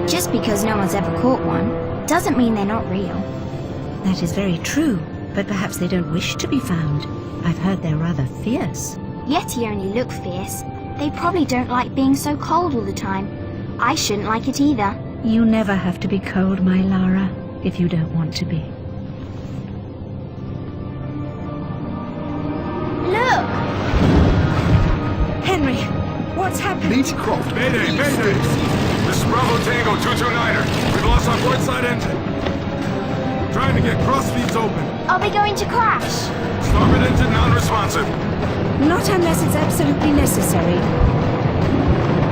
Just because no one's ever caught one, doesn't mean they're not real. That is very true, but perhaps they don't wish to be found. I've heard they're rather fierce. Yeti only look fierce. They probably don't like being so cold all the time. I shouldn't like it either. You never have to be cold, my Lara, if you don't want to be. Look! Henry, what's happened? Meet Croft. Mayday, mayday! This is Bravo Tango 229er. We've lost our port side engine. Trying to get cross feeds open. Are they going to crash? Starboard engine non-responsive. Not unless it's absolutely necessary.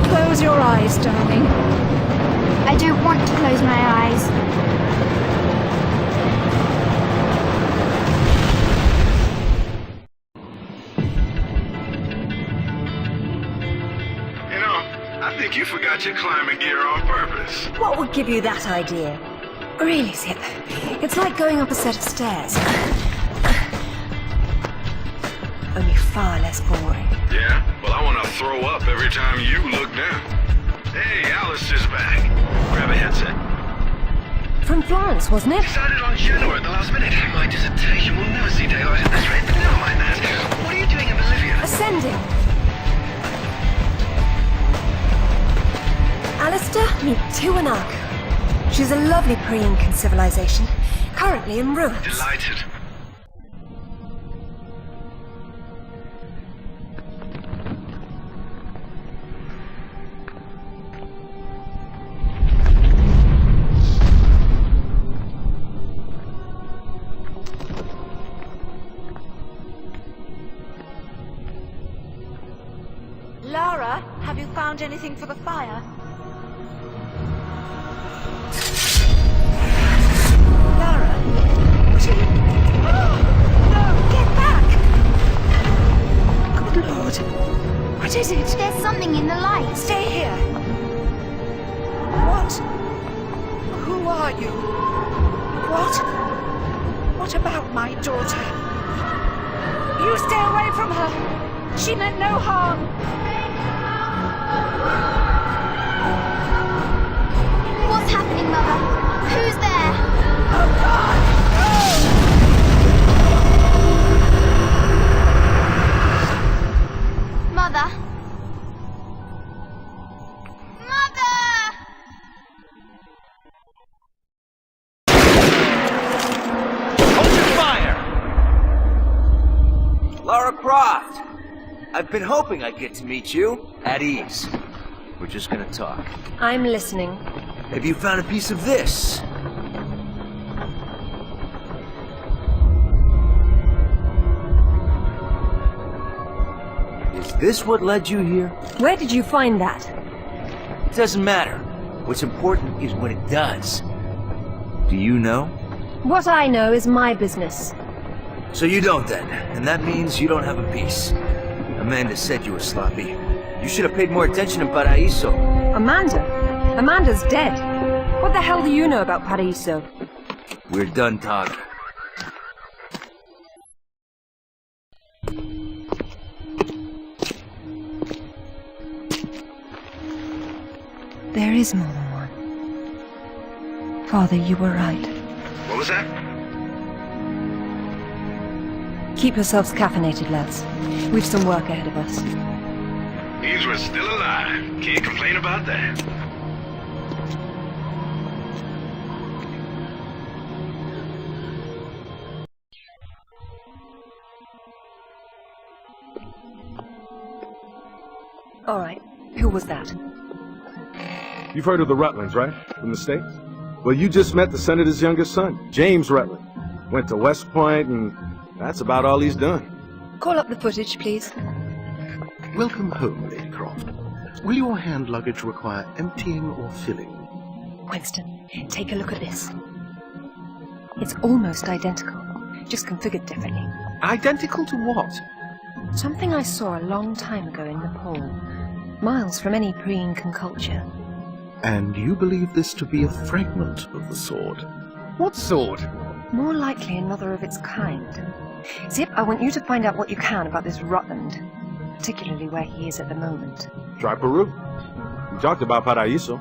Close your eyes, darling. I don't want to close my eyes. I think you forgot your climbing gear on purpose. What would give you that idea? Really, Zip. It's like going up a set of stairs. Only far less boring. Yeah? Well, I want to throw up every time you look down. Hey, Alice is back. Grab a headset. From Florence, wasn't it? Decided on Genoa at the last minute. My dissertation will never see daylight at this rate, but never mind that. What are you doing in Bolivia? Ascending. Alistair, meet Tuanaku. She's a lovely pre-Incan civilization, currently in ruins. Delighted. Lara, have you found anything for the fire? Lara, what are you... Oh, no, get back! Good Lord, what is it? There's something in the light. Stay here. What? Who are you? What? What about my daughter? You stay away from her. She meant no harm. What's happening, Mother? Who's there? Oh, God! No! Mother? Mother! Open fire! Lara Croft! I've been hoping I'd get to meet you at ease. We're just gonna talk. I'm listening. Have you found a piece of this? Is this what led you here? Where did you find that? It doesn't matter. What's important is what it does. Do you know? What I know is my business. So you don't then, and that means you don't have a piece. Amanda said you were sloppy. You should have paid more attention to Paraíso. Amanda? Amanda's dead. What the hell do you know about Paraíso? We're done talking. There is more than one. Father, you were right. What was that? Keep yourselves caffeinated, lads. We've some work ahead of us. Means we're still alive. Can't complain about that. All right. Who was that? You've heard of the Rutlands, right? From the States? Well, you just met the senator's youngest son, James Rutland. Went to West Point, and that's about all he's done. Call up the footage, please. Welcome home, Lady Croft. Will your hand luggage require emptying or filling? Winston, take a look at this. It's almost identical, just configured differently. Identical to what? Something I saw a long time ago in Nepal, miles from any pre-Incan culture. And you believe this to be a fragment of the sword? What sword? More likely another of its kind. Zip, I want you to find out what you can about this Rutland, particularly where he is at the moment. Try Peru. We talked about Paraíso.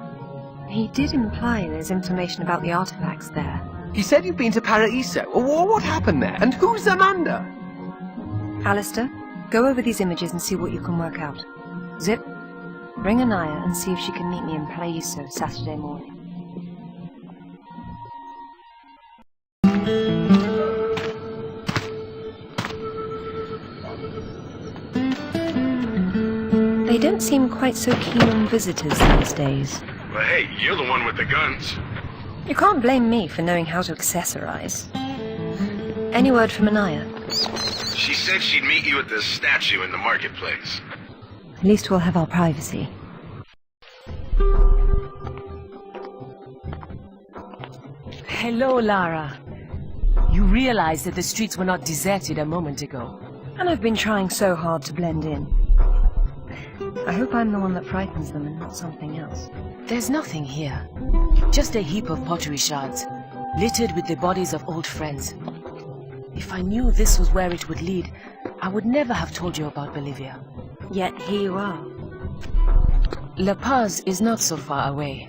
He did imply there's information about the artifacts there. He said you've been to Paraíso. What happened there? And who's Amanda? Alistair, go over these images and see what you can work out. Zip, ring Anaya and see if she can meet me in Paraíso Saturday morning. They don't seem quite so keen on visitors these days. Well, hey, you're the one with the guns. You can't blame me for knowing how to accessorize. Any word from Anaya? She said she'd meet you at the statue in the marketplace. At least we'll have our privacy. Hello, Lara. You realized that the streets were not deserted a moment ago. And I've been trying so hard to blend in. I hope I'm the one that frightens them and not something else. There's nothing here. Just a heap of pottery shards, littered with the bodies of old friends. If I knew this was where it would lead, I would never have told you about Bolivia. Yet here you are. La Paz is not so far away.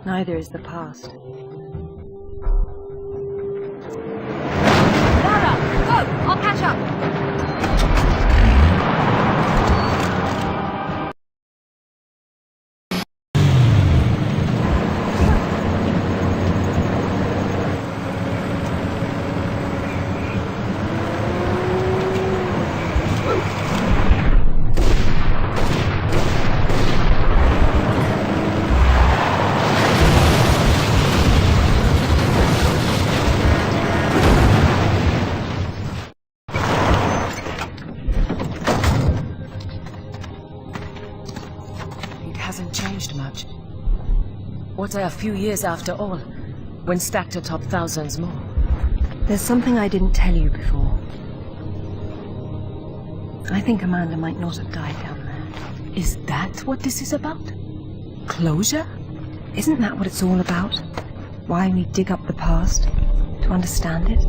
Neither is the past. Lara, go! I'll catch up! What are a few years after all, when stacked atop thousands more? There's something I didn't tell you before. I think Amanda might not have died down there. Is that what this is about? Closure? Isn't that what it's all about? Why we dig up the past? To understand it?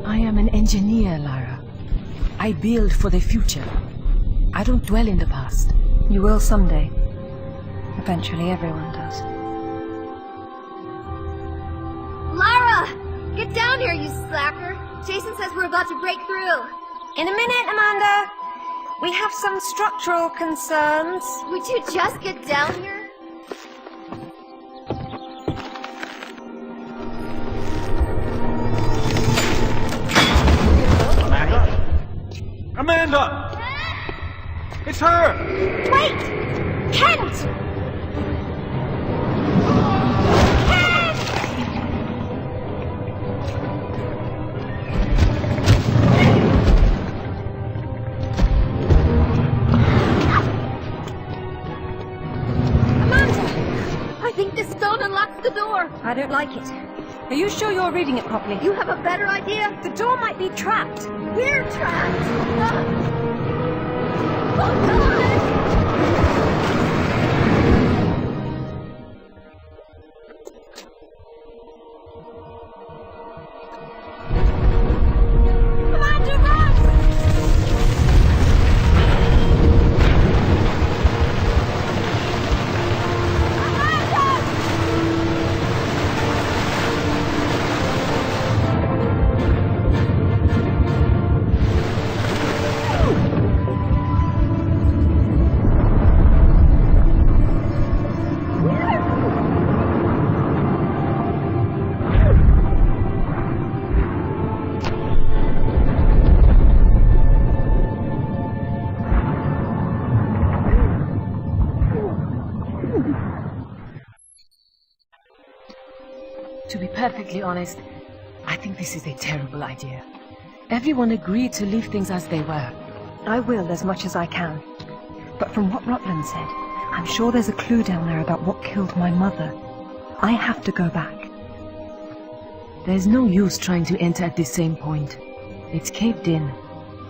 I am an engineer, Lara. I build for the future. I don't dwell in the past. You will someday. Eventually everyone does. Lara! Get down here, you slacker! Jason says we're about to break through. In a minute, Amanda! We have some structural concerns. Would you just get down here? Amanda! It's her! Wait! Kent! I don't like it. Are you sure you're reading it properly? You have a better idea? The door might be trapped. We're trapped! Oh, God! perfectly honest, I think this is a terrible idea. Everyone agreed to leave things as they were. I will as much as I can. But from what Rutland said, I'm sure there's a clue down there about what killed my mother. I have to go back. There's no use trying to enter at this same point. It's caved in.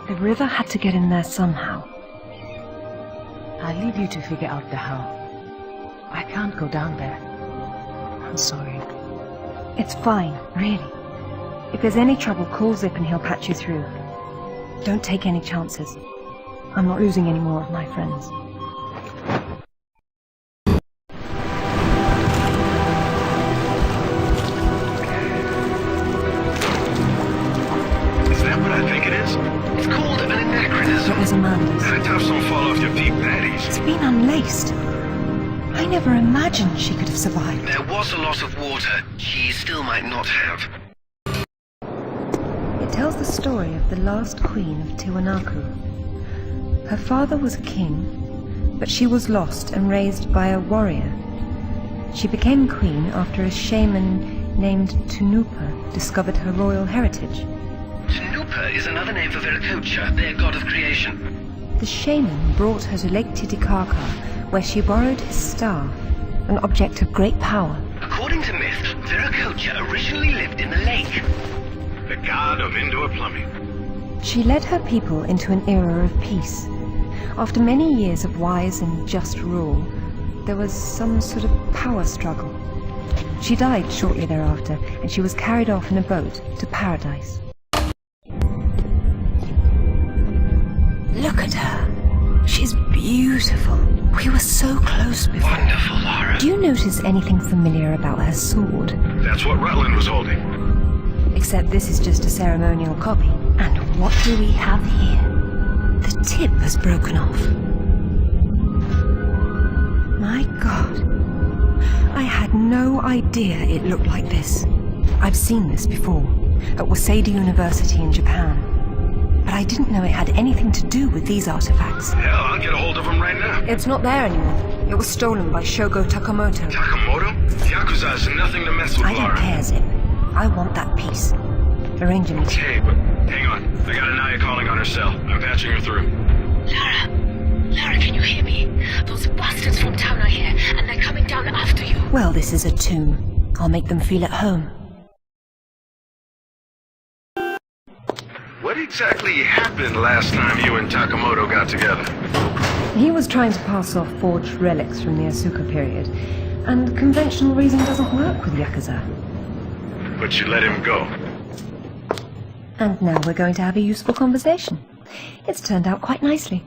The river had to get in there somehow. I'll leave you to figure out the how. I can't go down there. I'm sorry. It's fine, really. If there's any trouble, call Zip and he'll patch you through. Don't take any chances. I'm not losing any more of my friends. Is that what I think it is? It's called an anachronism. It was Amanda's. High tops don't fall off your feet that easy. It's been unlaced. I never imagined she could have survived. There was a lot of water. She still might not have. It tells the story of the last queen of Tiwanaku. Her father was a king, but she was lost and raised by a warrior. She became queen after a shaman named Tunupa discovered her royal heritage. Tunupa is another name for Viracocha, their god of creation. The shaman brought her to Lake Titicaca, where she borrowed his staff, an object of great power. According to myth, Viracocha originally lived in the lake. The god of indoor plumbing. She led her people into an era of peace. After many years of wise and just rule, there was some sort of power struggle. She died shortly thereafter, and she was carried off in a boat to paradise. Look at her. She's beautiful. We were so close before. Wonderful, Lara. Do you notice anything familiar about her sword? That's what Rutland was holding. Except this is just a ceremonial copy. And what do we have here? The tip has broken off. My God. I had no idea it looked like this. I've seen this before, at Waseda University in Japan. But I didn't know it had anything to do with these artifacts. Hell, I'll get a hold of him right now. It's not there anymore. It was stolen by Shogo Takamoto. Takamoto? Yakuza is nothing to mess with, I don't Lara. care, Zip. I want that piece. Arrange a meeting. Okay, but hang on. I got Anaya calling on her cell. I'm patching her through. Lara, can you hear me? Those bastards from town are here, and they're coming down after you. Well, this is a tomb. I'll make them feel at home. What exactly happened last time you and Takamoto got together? He was trying to pass off forged relics from the Asuka period, and conventional reason doesn't work with Yakuza. But you let him go. And now we're going to have a useful conversation. It's turned out quite nicely.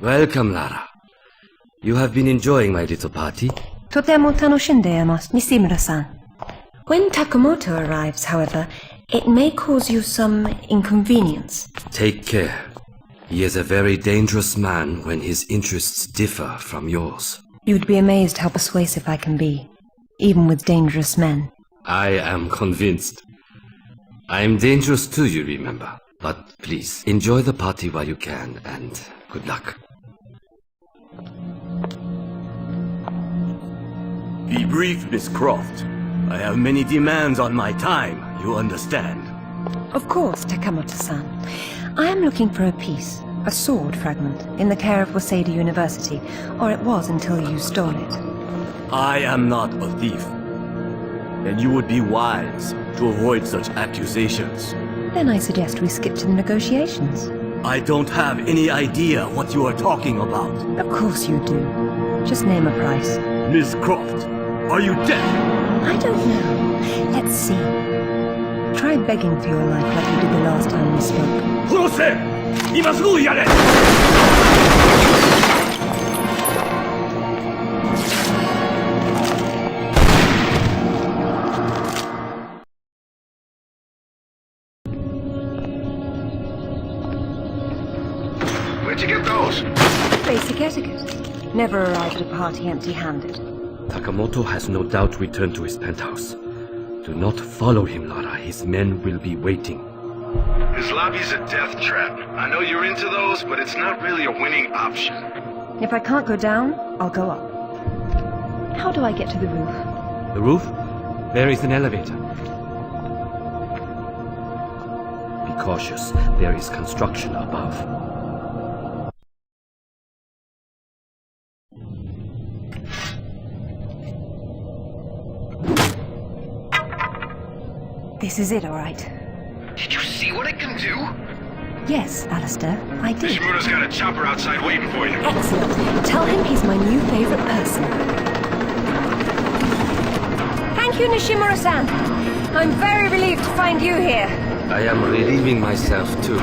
Welcome, Lara. You have been enjoying my little party? Totemo tanoshindeimasu, Nishimura-san. When Takamoto arrives, however, it may cause you some inconvenience. Take care. He is a very dangerous man when his interests differ from yours. You'd be amazed how persuasive I can be, even with dangerous men. I am convinced. I am dangerous too, you remember. But please, enjoy the party while you can, and good luck. Be brief, Miss Croft. I have many demands on my time, you understand. Of course, Takamoto-san. I am looking for a piece, a sword fragment, in the care of Waseda University, or it was until you stole it. I am not a thief. And you would be wise to avoid such accusations. Then I suggest we skip to the negotiations. I don't have any idea what you are talking about. Of course you do. Just name a price. Miss Croft, are you deaf? I don't know. Let's see. Try begging for your life like you did the last time we spoke. 殺せ! 今すぐやれ! Where'd you get those? Basic etiquette. Never arrive at a party empty-handed. Takamoto has no doubt returned to his penthouse. Do not follow him, Lara. His men will be waiting. His lobby's a death trap. I know you're into those, but it's not really a winning option. If I can't go down, I'll go up. How do I get to the roof? The roof? There is an elevator. Be cautious. There is construction above. This is it, all right. Did you see what it can do? Yes, Alistair, I did. Shimura's got a chopper outside waiting for you. Excellent. Tell him he's my new favorite person. Thank you, Nishimura-san. I'm very relieved to find you here. I am relieving myself too.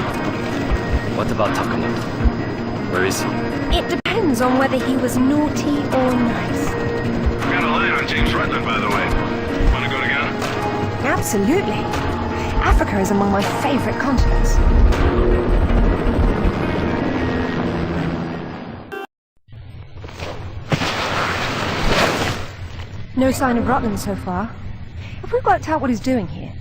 What about Takamoto? Where is he? It depends on whether he was naughty or nice. Got a line on James Rutland, by the way. Wanna go together? Absolutely. Africa is among my favorite continents. No sign of Rutland so far. Have we worked out what he's doing here?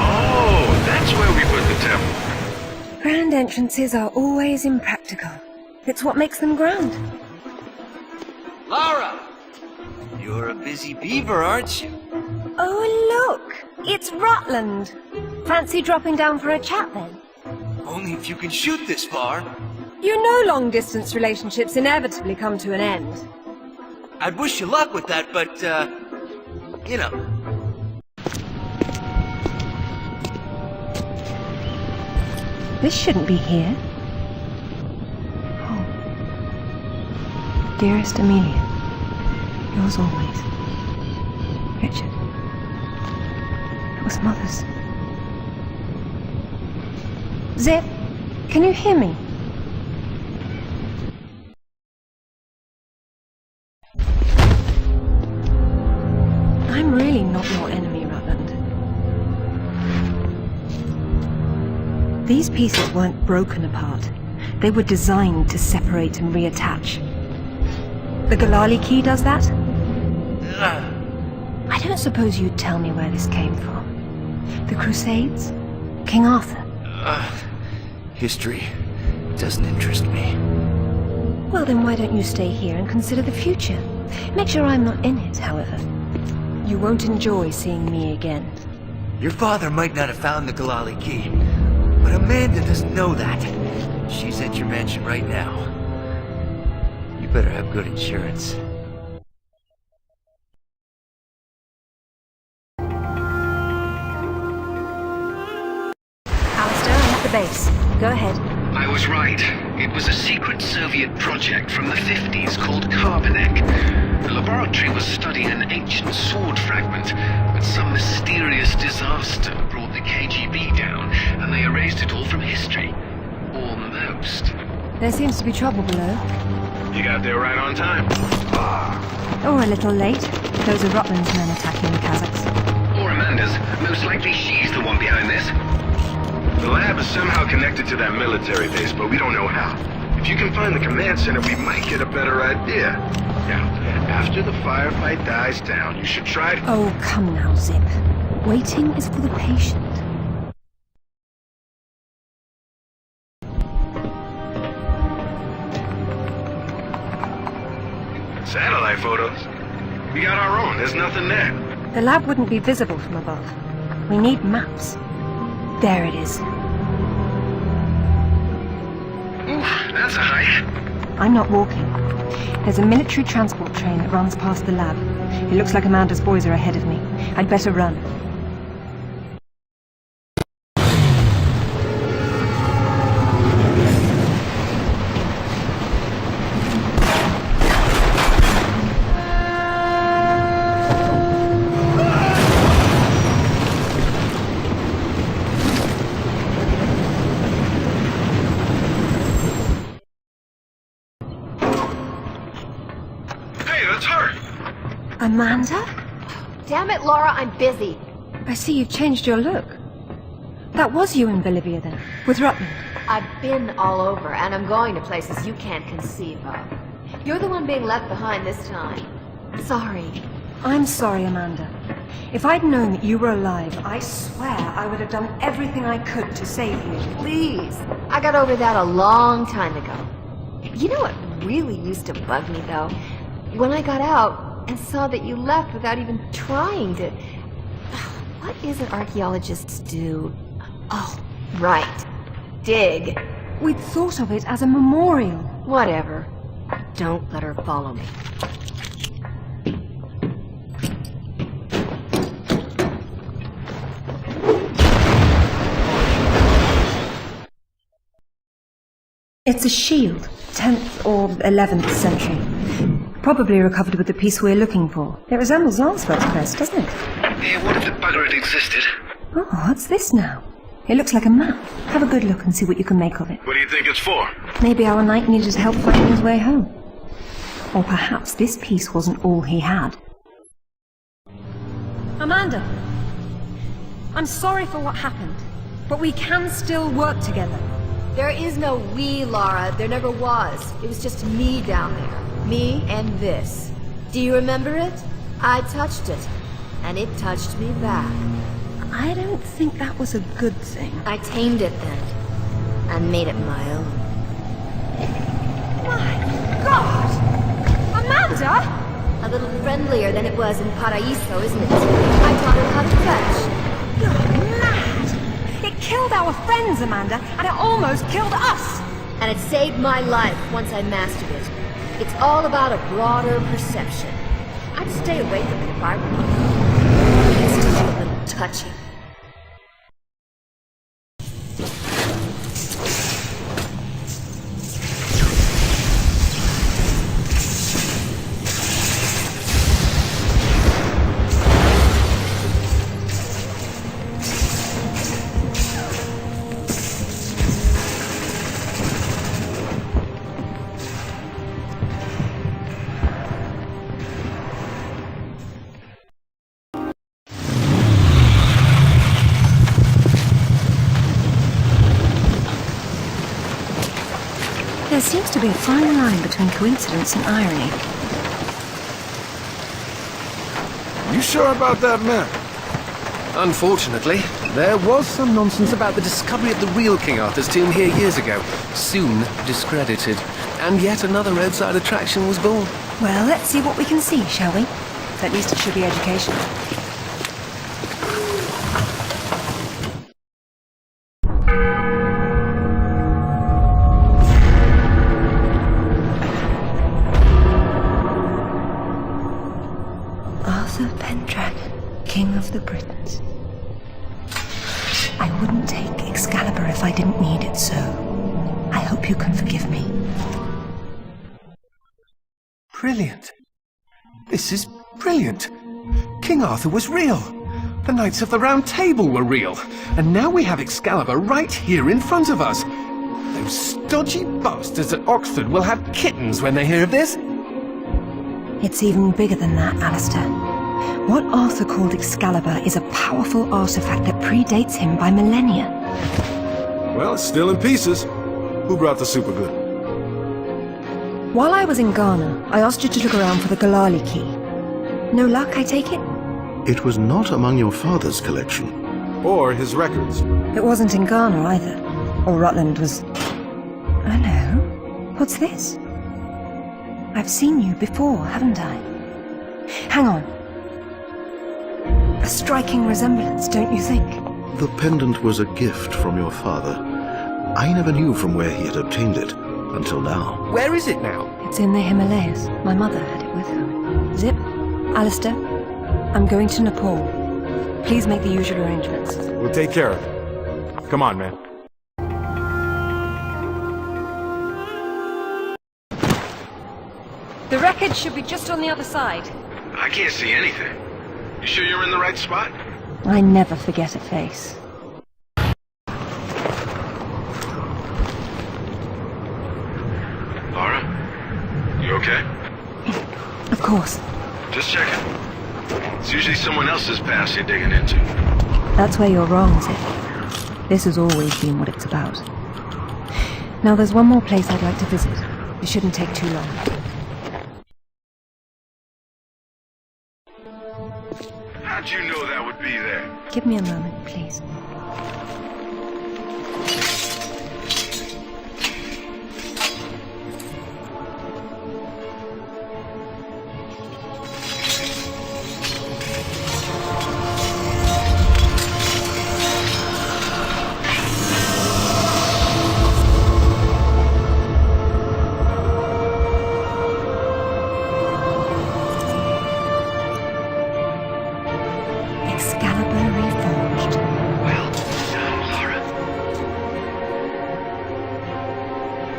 Oh, that's where we put the temple. Grand entrances are always impractical. It's what makes them grand. Lara! You're a busy beaver, aren't you? Oh, look! It's Rutland! Fancy dropping down for a chat, then? Only if you can shoot this far. You know long-distance relationships inevitably come to an end. I'd wish you luck with that, but, you know. This shouldn't be here. Oh. Dearest Amelia, yours always. Richard. It was Mother's. Zip, can you hear me? I'm really not your enemy, Rutland. These pieces weren't broken apart. They were designed to separate and reattach. The Galali key does that? I don't suppose you'd tell me where this came from. The Crusades? King Arthur? History doesn't interest me. Well, then why don't you stay here and consider the future? Make sure I'm not in it, however. You won't enjoy seeing me again. Your father might not have found the Galali key, but Amanda doesn't know that. She's at your mansion right now. You better have good insurance. Alistair, I'm at the base. Go ahead. I was right. It was a secret Soviet project from the 50s called Carbonek. The laboratory was studying an ancient sword fragment, but some mysterious disaster brought the KGB down, and they erased it all from history. Almost. There seems to be trouble below. You got there right on time. Or a little late. Those are Rutland's men attacking the Kazakhs. Or Amanda's. Most likely she's the one behind this. The lab is somehow connected to that military base, but we don't know how. If you can find the command center, we might get a better idea. Now, after the firefight dies down, you should try to... Oh, come now, Zip. Waiting is for the patient. Satellite photos? We got our own. There's nothing there. The lab wouldn't be visible from above. We need maps. There it is. Oof, that's a hike. I'm not walking. There's a military transport train that runs past the lab. It looks like Amanda's boys are ahead of me. I'd better run. Amanda? Damn it, Lara, I'm busy. I see you've changed your look. That was you in Bolivia then, with Rutland. I've been all over, and I'm going to places you can't conceive of. You're the one being left behind this time. Sorry. I'm sorry, Amanda. If I'd known that you were alive, I swear I would have done everything I could to save you. Please. I got over that a long time ago. You know what really used to bug me, though? When I got out and saw that you left without even trying to... What is it archaeologists do? Oh, right. Dig. We'd thought of it as a memorial. Whatever. Don't let her follow me. It's a shield, 10th or 11th century. Probably recovered with the piece we're looking for. It resembles Lancelot's crest, doesn't it? Yeah, what if the bugger had existed? Oh, what's this now? It looks like a map. Have a good look and see what you can make of it. What do you think it's for? Maybe our knight needed help finding his way home. Or perhaps this piece wasn't all he had. Amanda! I'm sorry for what happened, but we can still work together. There is no we, Lara. There never was. It was just me down there. Me and this. Do you remember it? I touched it. And it touched me back. I don't think that was a good thing. I tamed it then. And made it my own. My God! Amanda! A little friendlier than it was in Paraíso, isn't it? I taught her how to fetch. You're mad! It killed our friends, Amanda, and it almost killed us! And it saved my life once I mastered it. It's all about a broader perception. I'd stay away from it if I were you. It's just a little touchy. There seems to be a fine line between coincidence and irony. You sure about that map? Unfortunately, there was some nonsense about the discovery of the real King Arthur's tomb here years ago, soon discredited. And yet another roadside attraction was born. Well, let's see what we can see, shall we? At least it should be educational. King of the Britons. I wouldn't take Excalibur if I didn't need it so. I hope you can forgive me. Brilliant. This is brilliant. King Arthur was real. The Knights of the Round Table were real. And now we have Excalibur right here in front of us. Those stodgy bastards at Oxford will have kittens when they hear of this. It's even bigger than that, Alistair. What Arthur called Excalibur is a powerful artifact that predates him by millennia. Well, it's still in pieces. Who brought the supergood? While I was in Ghana, I asked you to look around for the Galali key. No luck, I take it? It was not among your father's collection. Or his records. It wasn't in Ghana either. Or Rutland was... Oh no. What's this? I've seen you before, haven't I? Hang on. A striking resemblance, don't you think? The pendant was a gift from your father. I never knew from where he had obtained it, until now. Where is it now? It's in the Himalayas. My mother had it with her. Zip, Alistair, I'm going to Nepal. Please make the usual arrangements. We'll take care of it. Come on, man. The wreckage should be just on the other side. I can't see anything. You sure you're in the right spot? I never forget a face. Lara? You okay? Of course. Just checking. It's usually someone else's past you're digging into. That's where you're wrong, Zip. This has always been what it's about. Now there's one more place I'd like to visit. It shouldn't take too long. How'd you know that would be there? Give me a moment, please.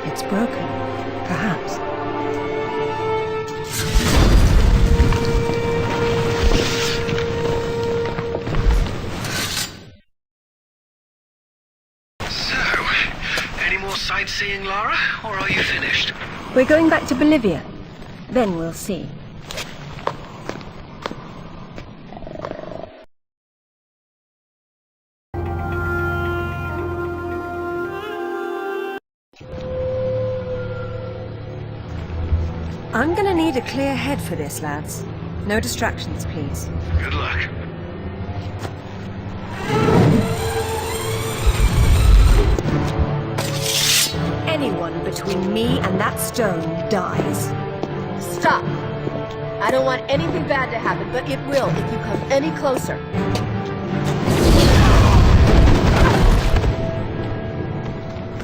It's broken, perhaps. So, any more sightseeing, Lara, or are you finished? We're going back to Bolivia. Then we'll see. I'm gonna need a clear head for this, lads. No distractions, please. Good luck. Anyone between me and that stone dies. Stop! I don't want anything bad to happen, but it will if you come any closer.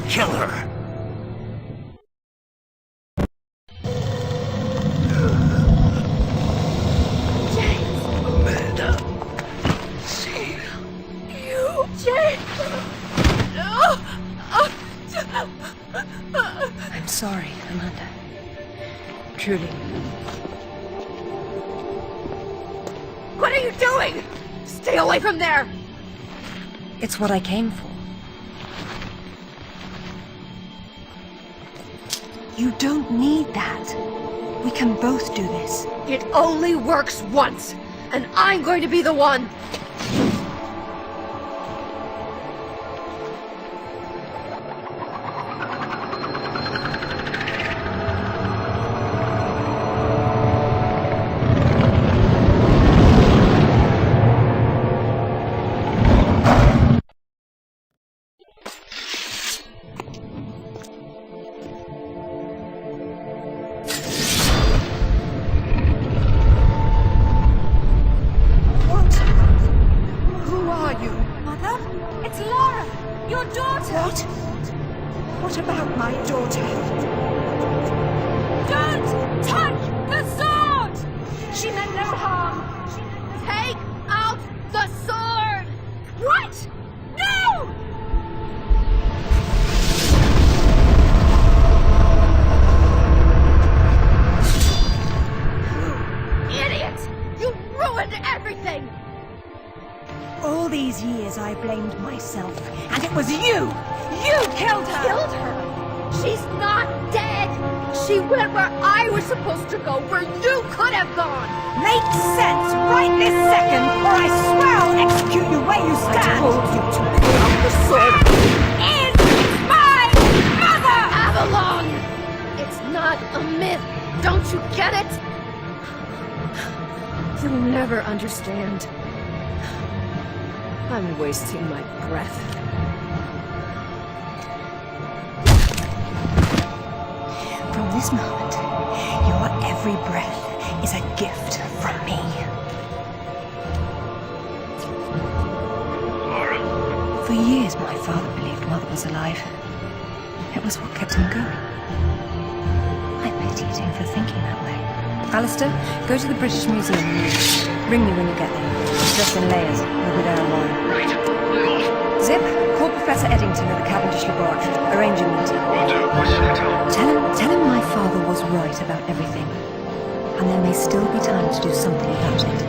Kill her! I'm sorry, Amanda. Truly. What are you doing? Stay away from there! It's what I came for. You don't need that. We can both do this. It only works once, and I'm going to be the one! What about my daughter? Don't touch the sword! She meant no harm. Take out the sword! What? No! You idiot! You ruined everything! All these years I blamed myself, and it was you! You killed her! Killed her? She's not dead! She went where I was supposed to go, where you could have gone! Makes sense right this second, or I swear I'll execute you where you stand! I told you to put up the sword! Is my mother! Avalon! It's not a myth! Don't you get it? You'll never understand. I'm wasting my breath. From this moment, your every breath is a gift from me. Lara? For years, my father believed Mother was alive. It was what kept him going. I pitied him for thinking that way. Alistair, go to the British Museum and leave. Ring me when you get there. It's just in layers. We'll be there in a while. Right, I'm off. Zip, call Professor Eddington at the Cavendish Laboratory. Arrange a meeting. Will do. What should I tell him? Tell him my father was right about everything. And there may still be time to do something about it.